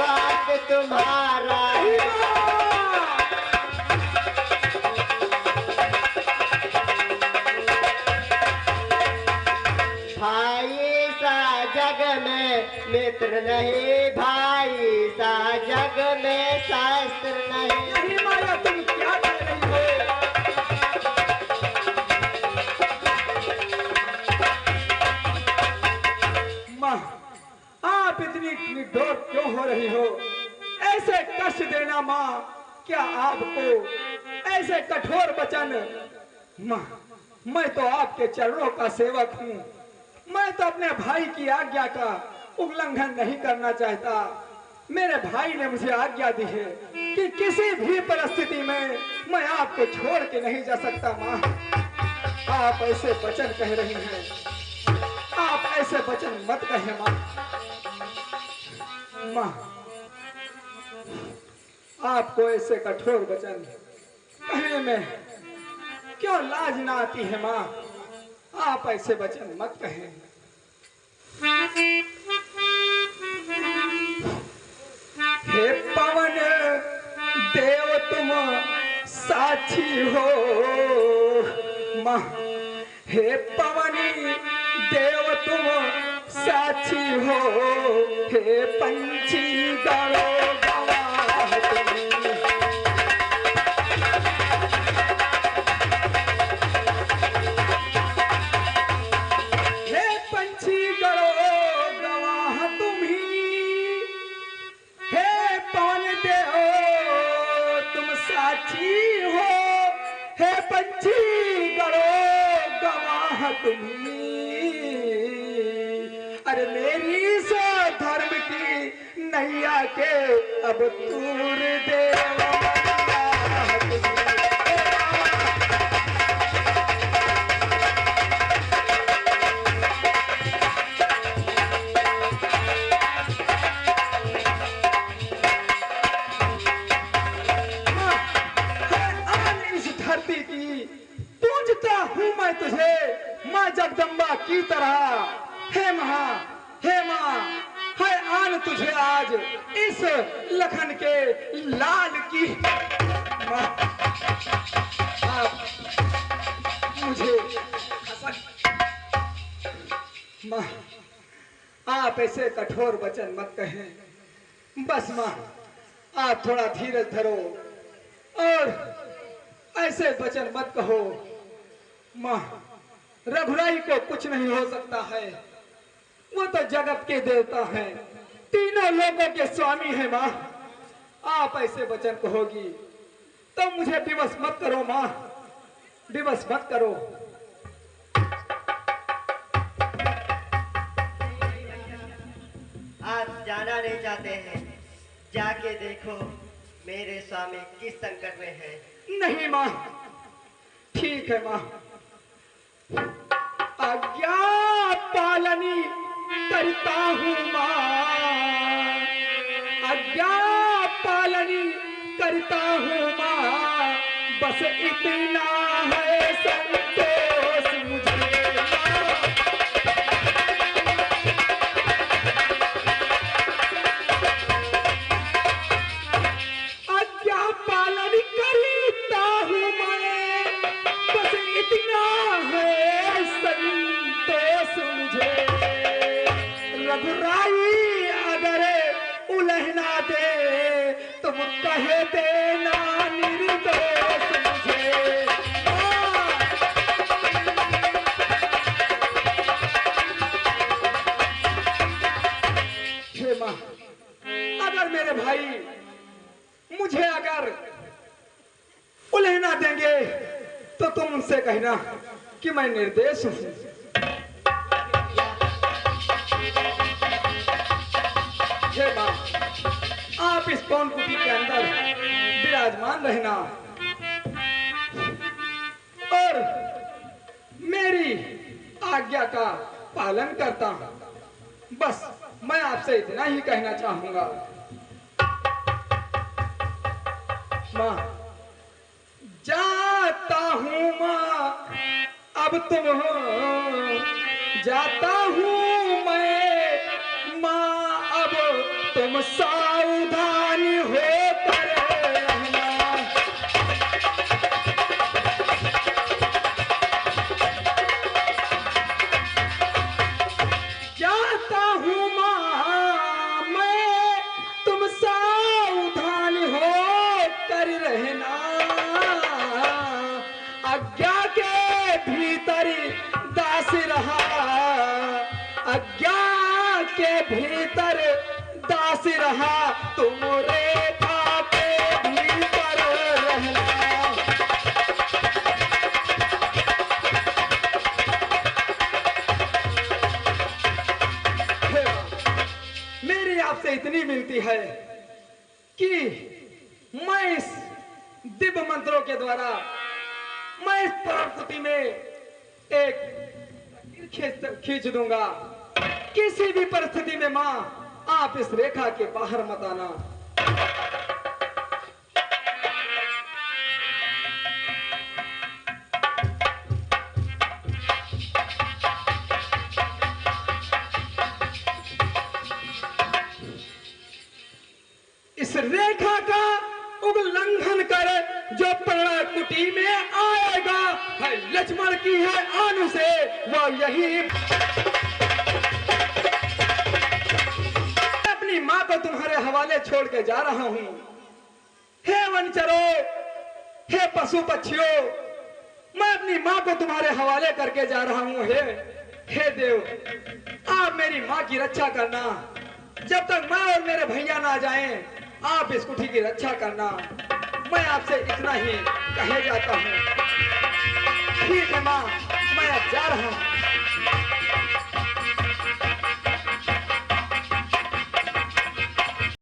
स्वाद तुम्हारा भाई सा जग में मित्र नहीं, भाई सा जग में शास्त्र नहीं। माया तुम क्या कर रही हो? माँ, आप इतनी निर्दोष क्यों हो रही हो? ऐसे कष्ट देना माँ, क्या आपको ऐसे कठोर वचन? माँ, मैं तो आपके चरणों का सेवक हूँ। मैं तो अपने भाई की आज्ञा का उल्लंघन नहीं करना चाहता। मेरे भाई ने मुझे आज्ञा दी है कि किसी भी परिस्थिति में मैं आपको छोड़ के नहीं जा सकता। माँ, आप ऐसे वचन कह रही हैं, आप ऐसे वचन मत कहें माँ। माँ, आपको ऐसे कठोर वचन कहने में क्यों लाज ना आती है माँ? आप ऐसे वचन मत कहें। हे पवन देव तुम साक्षी हो माँ, हे पवनी देव तुम साक्षी हो, हे पंछी गणो गवाह तुम। हे पंछी गणो गवाह तुम ही, हे पवन देव तुम साक्षी हो, हे पंछी गणो गवाह तुम ही। अरे मेरी सो धर्म की नैया के अब तूर देवा। धरती की पूजता हूँ मैं तुझे माँ जगदम्बा की तरह। हे माँ, हे माँ, है आन तुझे आज इस लखन के लाल की। माँ, आप मुझे माँ, आप ऐसे कठोर वचन मत कहें। बस माँ, आप थोड़ा धीरज धरो और ऐसे वचन मत कहो। माँ, रघुराई को कुछ नहीं हो सकता है, वो तो जगत के देवता हैं, तीनों लोगों के स्वामी हैं। माँ, आप ऐसे वचन कहोगी तो मुझे विवश मत करो माँ, विवश मत करो। आप जाना नहीं चाहते हैं, जाके देखो मेरे स्वामी किस संकट में है। नहीं माँ, ठीक है माँ। आज्ञा पालनी करता हूँ माँ, आज्ञा पालनी करता हूँ माँ, बस इतना है संतोष मुझे। आज्ञा पालन करता हूँ मैं, बस इतना है संतोष मुझे। रघुराई अगर उलहना दे तुम कह देना निर्दोष मुझे। हे माँ, अगर मेरे भाई मुझे अगर उलहना देंगे तो तुम उनसे कहना कि मैं निर्दोष हूँ। हे माँ, आप इस पवन कुटी के अंदर विराजमान रहना और मेरी आज्ञा का पालन करता हूँ। बस मैं आपसे इतना ही कहना चाहूंगा। माँ, जाता हूँ माँ, अब तुम हो, जाता हूँ मैं माँ, अब तुम तुम सावधान होकर रहना। जाता हूँ माँ मैं, तुम सावधान होकर रहना। आज्ञा के भीतर दास रहा, आज्ञा के भीतर दास रहा, तुम रेखा के भीतर रहना। मेरी आपसे इतनी विनती है कि मैं इस दिव्य मंत्रों के द्वारा मैं इस प्रकृति में एक खींच दूंगा। किसी भी परिस्थिति में मां आप इस रेखा के बाहर मत आना। इस रेखा का उल्लंघन कर जो प्रणय कुटी में आएगा, है लक्ष्मण की है आनु से वह यही। अपनी मां को तुम्हारे हवाले छोड़ के जा रहा हूं। हे वनचरों, हे पशु पक्षियों, मैं अपनी मां को तुम्हारे हवाले करके जा रहा हूं। हे देव, आप मेरी मां की रक्षा करना। जब तक मैं और मेरे भैया ना जाएं, आप इस कुटी की रक्षा करना। मैं आपसे इतना ही कहे जाता हूँ। ठीक है माँ, मैं अब जा रहा हूँ।